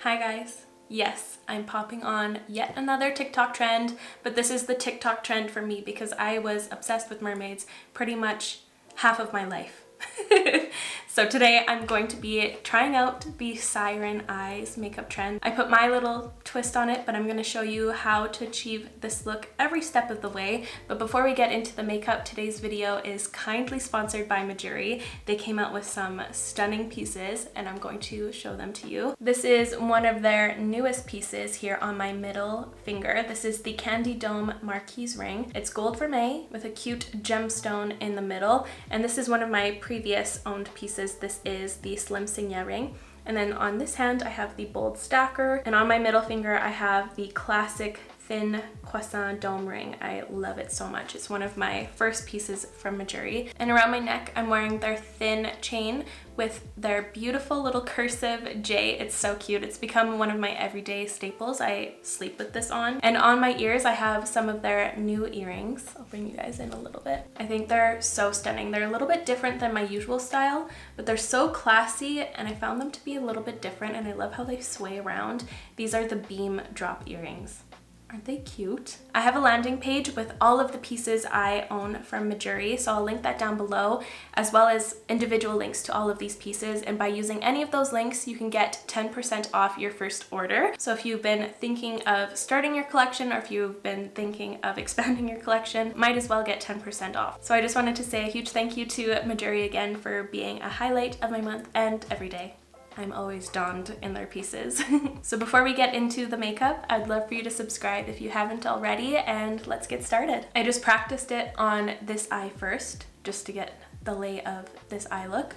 Hi guys. Yes, I'm popping on yet another TikTok trend, but this is the TikTok trend for me because I was obsessed with mermaids pretty much half of my life. So today I'm going to be trying out the SIREN eyes makeup trend. I put my little twist on it, but I'm going to show you how to achieve this look every step of the way. But before we get into the makeup, today's video is kindly sponsored by Mejuri. They came out with some stunning pieces and I'm going to show them to you. This is one of their newest pieces here on my middle finger. This is the Candy Dome Marquise ring. It's gold vermeil with a cute gemstone in the middle, and this is one of my previous owned pieces. This is the Slim Signet ring. And then on this hand I have the bold stacker, and on my middle finger I have the classic thin croissant dome ring. I love it so much. It's one of my first pieces from Mejuri. And around my neck I'm wearing their thin chain with their beautiful little cursive J. It's so cute. It's become one of my everyday staples. I sleep with this on. And on my ears I have some of their new earrings. I'll bring you guys in a little bit. I think they're so stunning. They're a little bit different than my usual style, but they're so classy, and I found them to be a little bit different, and I love how they sway around. These are the beam drop earrings. Aren't they cute? I have a landing page with all of the pieces I own from Mejuri, so I'll link that down below, as well as individual links to all of these pieces. And by using any of those links, you can get 10% off your first order. So if you've been thinking of starting your collection, or if you've been thinking of expanding your collection, might as well get 10% off. So I just wanted to say a huge thank you to Mejuri again for being a highlight of my month and every day. I'm always donned in their pieces. So before we get into the makeup, I'd love for you to subscribe if you haven't already, and let's get started. I just practiced it on this eye first, just to get the lay of this eye look.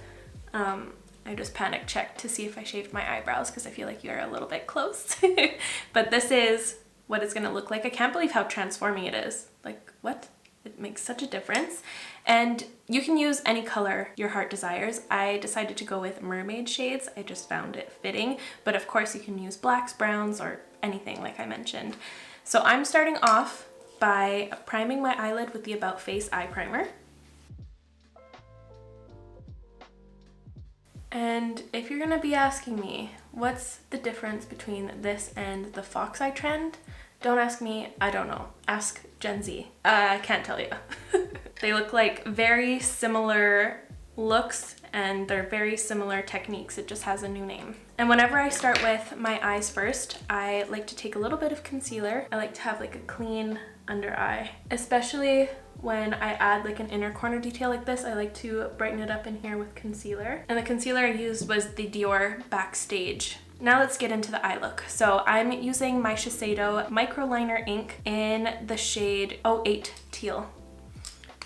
I just panic checked to see if I shaved my eyebrows because I feel like you're a little bit close. But this is what it's gonna look like. I can't believe how transforming it is. Like, what? It makes such a difference. And you can use any color your heart desires. I decided to go with mermaid shades. I just found it fitting, but of course you can use blacks, browns, or anything like I mentioned. So I'm starting off by priming my eyelid with the About Face eye primer. And if you're gonna be asking me what's the difference between this and the fox eye trend, don't ask me, I don't know. Ask Gen Z. I can't tell you. They look like very similar looks, and they're very similar techniques. It just has a new name. And whenever I start with my eyes first, I like to take a little bit of concealer. I like to have like a clean under eye, especially when I add like an inner corner detail like this. I like to brighten it up in here with concealer. And the concealer I used was the Dior Backstage. Now let's get into the eye look. So I'm using my Shiseido micro liner ink in the shade 08 Teal.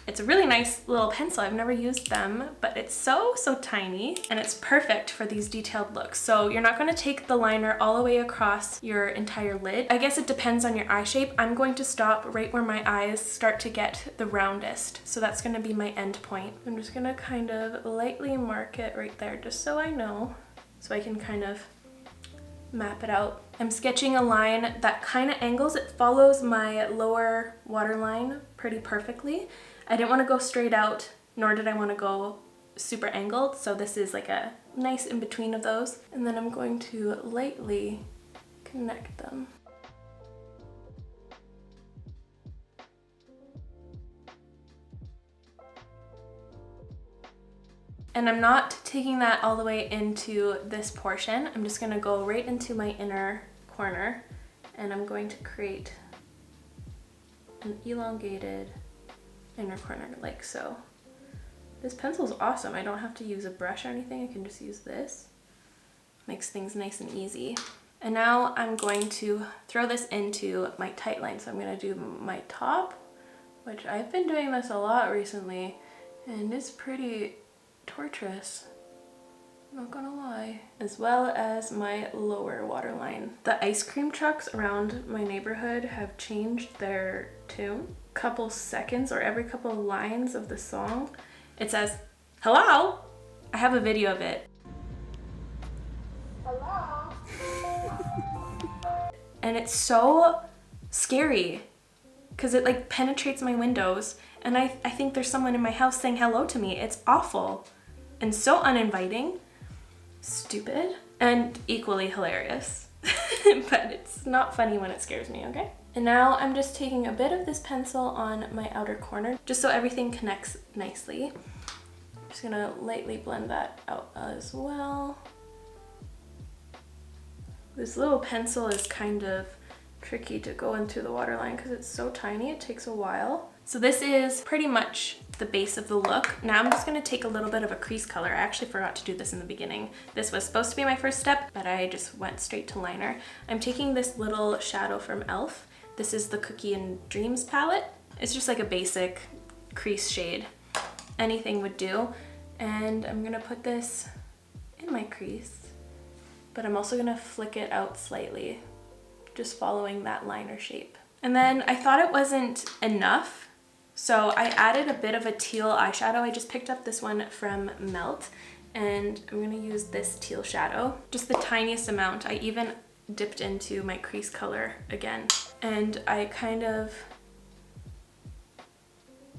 It's a really nice little pencil. I've never used them, but it's so tiny, and it's perfect for these detailed looks. So you're not going to take the liner all the way across your entire lid. I guess it depends on your eye shape. I'm going to stop right where my eyes start to get the roundest. So that's going to be my end point. I'm just going to kind of lightly mark it right there just so I know, so I can kind of map it out. I'm sketching a line that kind of angles. It follows my lower waterline pretty perfectly. I didn't want to go straight out, nor did I want to go super angled, so this is like a nice in between of those. And then I'm going to lightly connect them. And I'm not taking that all the way into this portion. I'm just gonna go right into my inner corner, and I'm going to create an elongated inner corner like so. This pencil is awesome. I don't have to use a brush or anything. I can just use this. Makes things nice and easy. And now I'm going to throw this into my tight line. So I'm gonna do my top, which I've been doing this a lot recently, and it's pretty torturous, not gonna lie, as well as my lower waterline. The ice cream trucks around my neighborhood have changed their tune. Couple seconds or every couple of lines of the song, it says, "Hello?" I have a video of it. Hello? And it's so scary because it like penetrates my windows, and I think there's someone in my house saying hello to me. It's awful and so uninviting. Stupid and equally hilarious. but it's not funny when it scares me, okay? And now I'm just taking a bit of this pencil on my outer corner, just so everything connects nicely. I'm just gonna lightly blend that out as well. This little pencil is kind of tricky to go into the waterline because it's so tiny, it takes a while. So this is pretty much the base of the look. Now I'm just gonna take a little bit of a crease color. I actually forgot to do this in the beginning. This was supposed to be my first step, but I just went straight to liner. I'm taking this little shadow from E.L.F. This is the Cookie and Dreams palette. It's just like a basic crease shade. Anything would do. And I'm gonna put this in my crease, but I'm also gonna flick it out slightly, just following that liner shape. And then I thought it wasn't enough, so I added a bit of a teal eyeshadow. I just picked up this one from Melt, and I'm gonna use this teal shadow, just the tiniest amount. I even dipped into my crease color again, and I kind of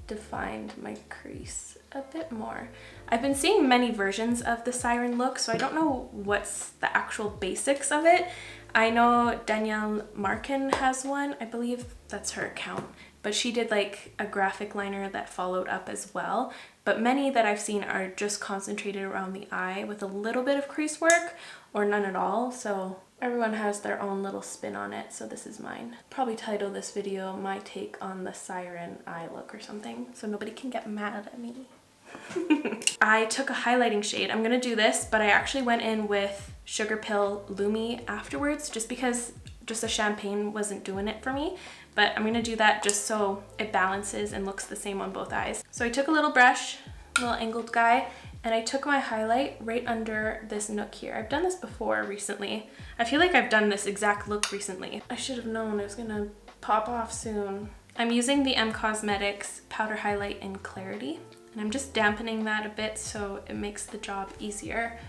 defined my crease a bit more. I've been seeing many versions of the SIREN look, so I don't know what's the actual basics of it. I know Danielle Markin has one, I believe that's her account, but she did like a graphic liner that followed up as well. But many that I've seen are just concentrated around the eye with a little bit of crease work or none at all. So everyone has their own little spin on it, so this is mine. Probably title this video my take on the SIREN eye look or something, so nobody can get mad at me. I took a highlighting shade. I'm gonna do this, but I actually went in with Sugarpill Lumi afterwards just because just a champagne wasn't doing it for me. But I'm gonna do that just so it balances and looks the same on both eyes. So I took a little brush, a little angled guy, and I took my highlight right under this nook here. I've done this before recently. I feel like I've done this exact look recently. I should have known it was gonna pop off soon. I'm using the Cosmetics powder highlight in Clarity, and I'm just dampening that a bit so it makes the job easier.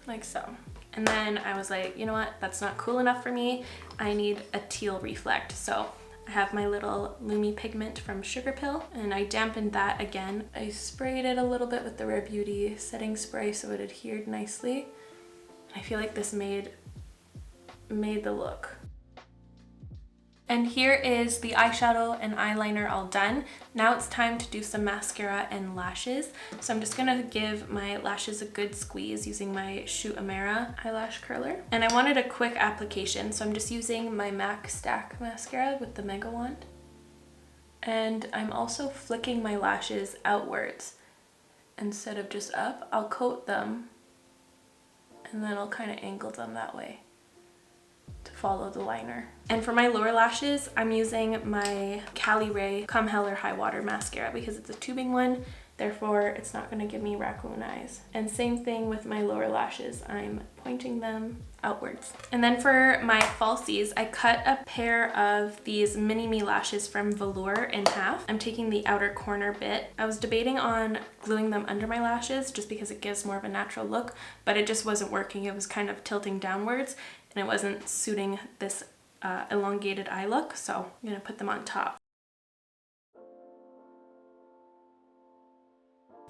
Like so. And then I was like, you know what, that's not cool enough for me. I need a teal reflect. So I have my little Lumi pigment from Sugarpill, and I dampened that again. I sprayed it a little bit with the Rare Beauty setting spray so it adhered nicely. I feel like this made the look. And here is the eyeshadow and eyeliner all done. Now it's time to do some mascara and lashes. So I'm just gonna give my lashes a good squeeze using my Shoot Amara eyelash curler. And I wanted a quick application, so I'm just using my Macstack Mascara with the Mega Wand. And I'm also flicking my lashes outwards instead of just up. I'll coat them and then I'll kind of angle them that way to follow the liner. And for my lower lashes, I'm using my Caliray Come Hell or High Water mascara because it's a tubing one, therefore it's not going to give me raccoon eyes. And same thing with my lower lashes, I'm pointing them outwards. And then for my falsies, I cut a pair of these mini me lashes from Velour in half. I'm taking the outer corner bit. I was debating on gluing them under my lashes just because it gives more of a natural look, but it just wasn't working. It was kind of tilting downwards and it wasn't suiting this elongated eye look, so I'm gonna put them on top.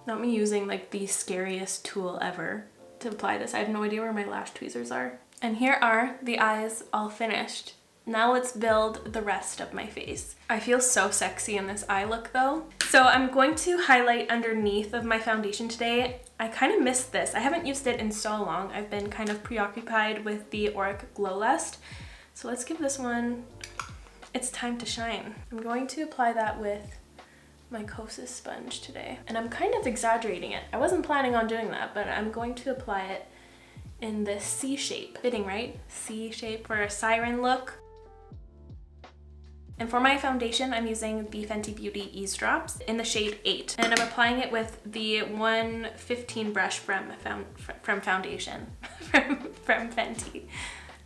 Not me using like the scariest tool ever to apply this. I have no idea where my lash tweezers are. And here are the eyes all finished. Now let's build the rest of my face. I feel so sexy in this eye look though. So I'm going to highlight underneath of my foundation today. I kind of missed this. I haven't used it in so long. I've been kind of preoccupied with the Auric Glow Lust. So let's give this one its time to shine. I'm going to apply that with my Kosas sponge today. And I'm kind of exaggerating it. I wasn't planning on doing that, but I'm going to apply it in this C shape. Fitting, right? C shape for a SIREN look. And for my foundation, I'm using the Fenty Beauty Eaze Drops in the shade 8. And I'm applying it with the 115 brush from foundation, from Fenty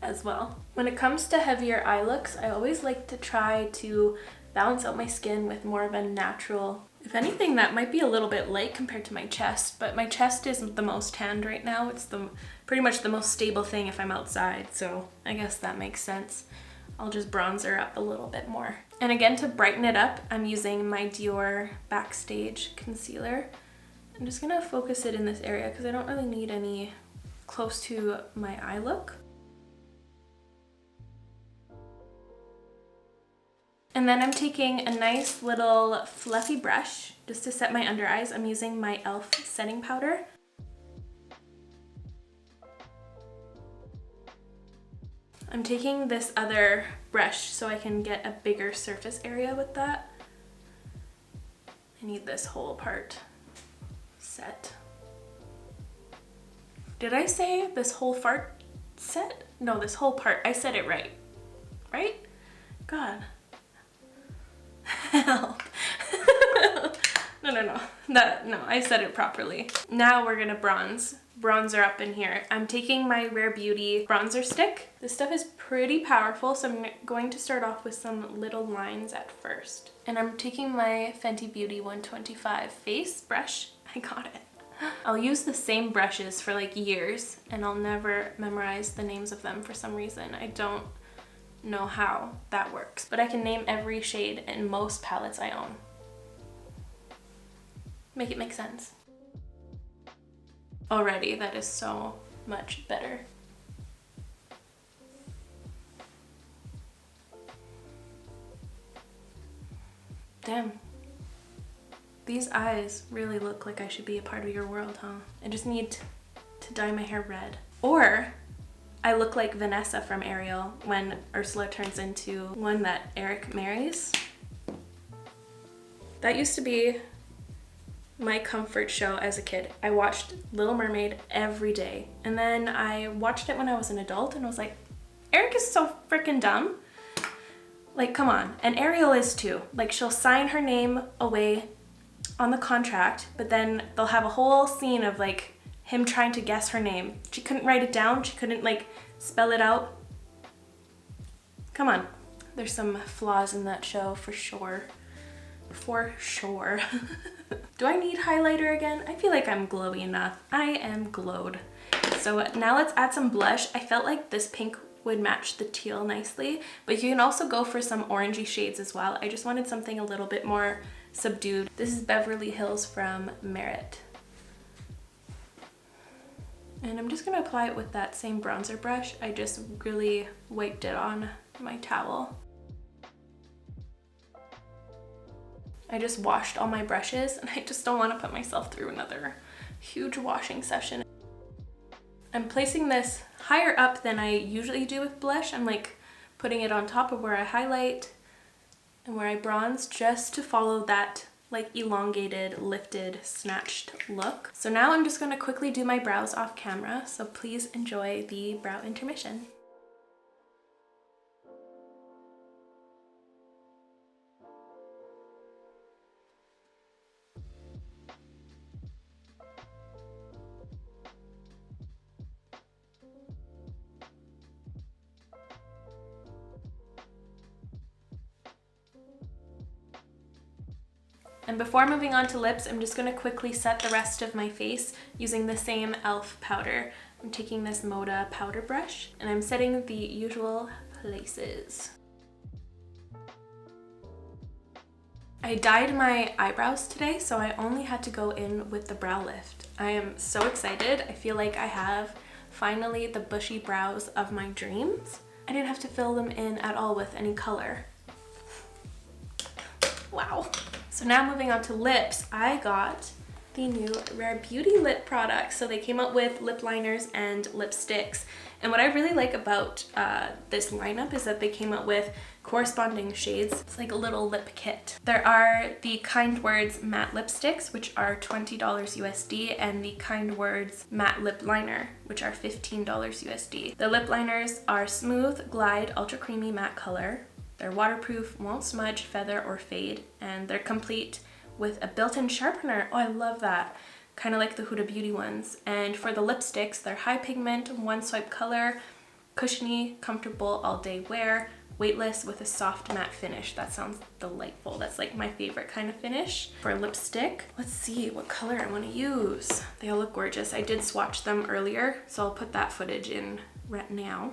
as well. When it comes to heavier eye looks, I always like to try to balance out my skin with more of a natural, if anything, that might be a little bit light compared to my chest, but my chest is the most tanned right now. It's pretty much the most stable thing if I'm outside, so I guess that makes sense. I'll just bronzer up a little bit more. And again, to brighten it up, I'm using my Dior Backstage concealer. I'm just gonna focus it in this area because I don't really need any close to my eye look. And then I'm taking a nice little fluffy brush just to set my under eyes. I'm using my E.L.F. setting powder. I'm taking this other brush so I can get a bigger surface area with that. I need this whole part set. Did I say this whole fart set? No, this whole part. I said it right. Right? God. Help. No. No, I said it properly. Now we're gonna bronze. Bronzer up in here. I'm taking my Rare Beauty bronzer stick. This stuff is pretty powerful, so I'm going to start off with some little lines at first. And I'm taking my Fenty Beauty 125 face brush. I got it. I'll use the same brushes for like years, and I'll never memorize the names of them for some reason. I don't know how that works, but I can name every shade in most palettes I own. Make it make sense. Already, that is so much better. Damn. These eyes really look like I should be a part of your world, huh? I just need to dye my hair red. Or I look like Vanessa from Ariel when Ursula turns into one that Eric marries. That used to be my comfort show as a kid. I watched Little Mermaid every day. And then I watched it when I was an adult and I was like, Eric is so freaking dumb. Like, come on. And Ariel is too. Like, she'll sign her name away on the contract, but then they'll have a whole scene of like him trying to guess her name. She couldn't write it down. She couldn't like spell it out. Come on. There's some flaws in that show for sure. For sure. Do I need highlighter again? I feel like I'm glowy enough. I am glowed. So now let's add some blush. I felt like this pink would match the teal nicely, but you can also go for some orangey shades as well. I just wanted something a little bit more subdued. This is Beverly Hills from Merit. And I'm just gonna apply it with that same bronzer brush. I just really wiped it on my towel. I just washed all my brushes and I just don't want to put myself through another huge washing session. I'm placing this higher up than I usually do with blush. I'm like putting it on top of where I highlight and where I bronze, just to follow that like elongated, lifted, snatched look. So now I'm just going to quickly do my brows off camera, so please enjoy the brow intermission. And before moving on to lips, I'm just going to quickly set the rest of my face using the same E.L.F. powder. I'm taking this Moda powder brush and I'm setting the usual places. I dyed my eyebrows today, so I only had to go in with the brow lift. I am so excited. I feel like I have finally the bushy brows of my dreams. I didn't have to fill them in at all with any color. Wow. So now moving on to lips, I got the new Rare Beauty lip products. So they came out with lip liners and lipsticks. And what I really like about this lineup is that they came out with corresponding shades. It's like a little lip kit. There are the Kind Words matte lipsticks, which are $20 USD, and the Kind Words matte lip liner, which are $15 USD. The lip liners are Smooth Glide Ultra Creamy Matte Color. They're waterproof, won't smudge, feather, or fade, and they're complete with a built-in sharpener. Oh, I love that. Kind of like the Huda Beauty ones. And for the lipsticks, they're high pigment, one swipe color, cushiony, comfortable all-day wear, weightless with a soft matte finish. That sounds delightful. That's like my favorite kind of finish for lipstick. Let's see what color I want to use. They all look gorgeous. I did swatch them earlier, so I'll put that footage in right now.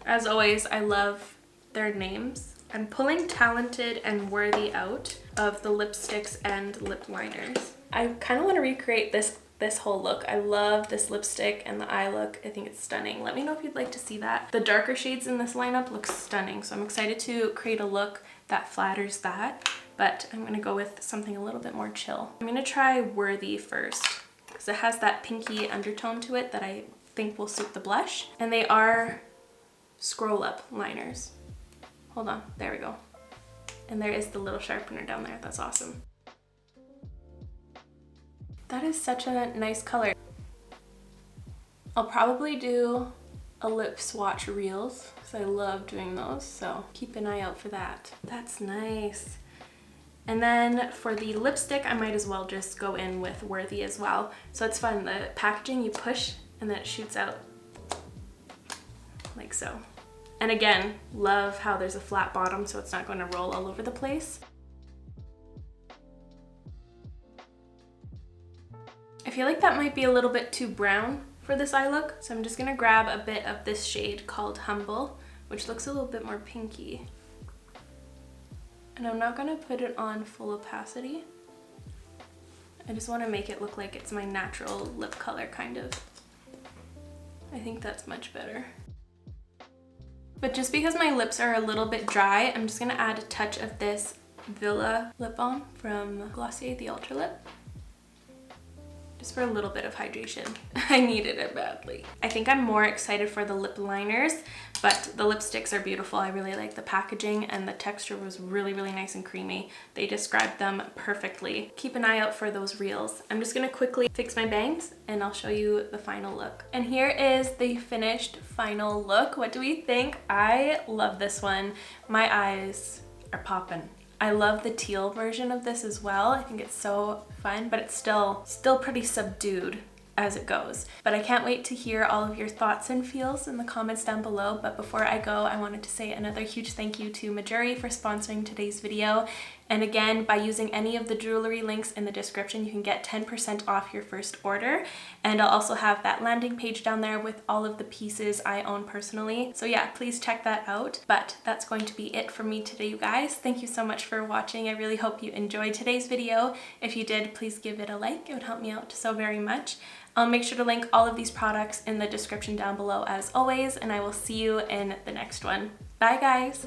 As always, I love their names. I'm pulling Talented and Worthy out of the lipsticks and lip liners. I kind of want to recreate this whole look. I love this lipstick and the eye look. I think it's stunning. Let me know if you'd like to see that. The darker shades in this lineup look stunning, so I'm excited to create a look that flatters that, but I'm gonna go with something a little bit more chill. I'm gonna try Worthy first, because it has that pinky undertone to it that I think will suit the blush, and they are scroll up liners. Hold on, there we go. And there is the little sharpener down there. That's awesome. That is such a nice color. I'll probably do a lip swatch reels because I love doing those, so keep an eye out for that. That's nice. And then for the lipstick, I might as well just go in with Worthy as well. So it's fun, the packaging, you push and then it shoots out like so. And again, love how there's a flat bottom so it's not going to roll all over the place. I feel like that might be a little bit too brown for this eye look, so I'm just gonna grab a bit of this shade called Humble, which looks a little bit more pinky. And I'm not gonna put it on full opacity. I just wanna make it look like it's my natural lip color, kind of. I think that's much better. But just because my lips are a little bit dry, I'm just gonna add a touch of this Villa lip balm from Glossier, the Ultra Lip. Just for a little bit of hydration. I needed it badly. I think I'm more excited for the lip liners, but the lipsticks are beautiful. I really like the packaging and the texture was really, really nice and creamy. They described them perfectly. Keep an eye out for those reels. I'm just gonna quickly fix my bangs and I'll show you the final look. And here is the finished final look. What do we think? I love this one. My eyes are popping. I love the teal version of this as well. I think it's so fun, but it's still pretty subdued as it goes. But I can't wait to hear all of your thoughts and feels in the comments down below. But before I go, I wanted to say another huge thank you to Mejuri for sponsoring today's video. And again, by using any of the jewelry links in the description, you can get 10% off your first order. And I'll also have that landing page down there with all of the pieces I own personally. So yeah, please check that out. But that's going to be it for me today, you guys. Thank you so much for watching. I really hope you enjoyed today's video. If you did, please give it a like. It would help me out so very much. I'll make sure to link all of these products in the description down below as always, and I will see you in the next one. Bye guys!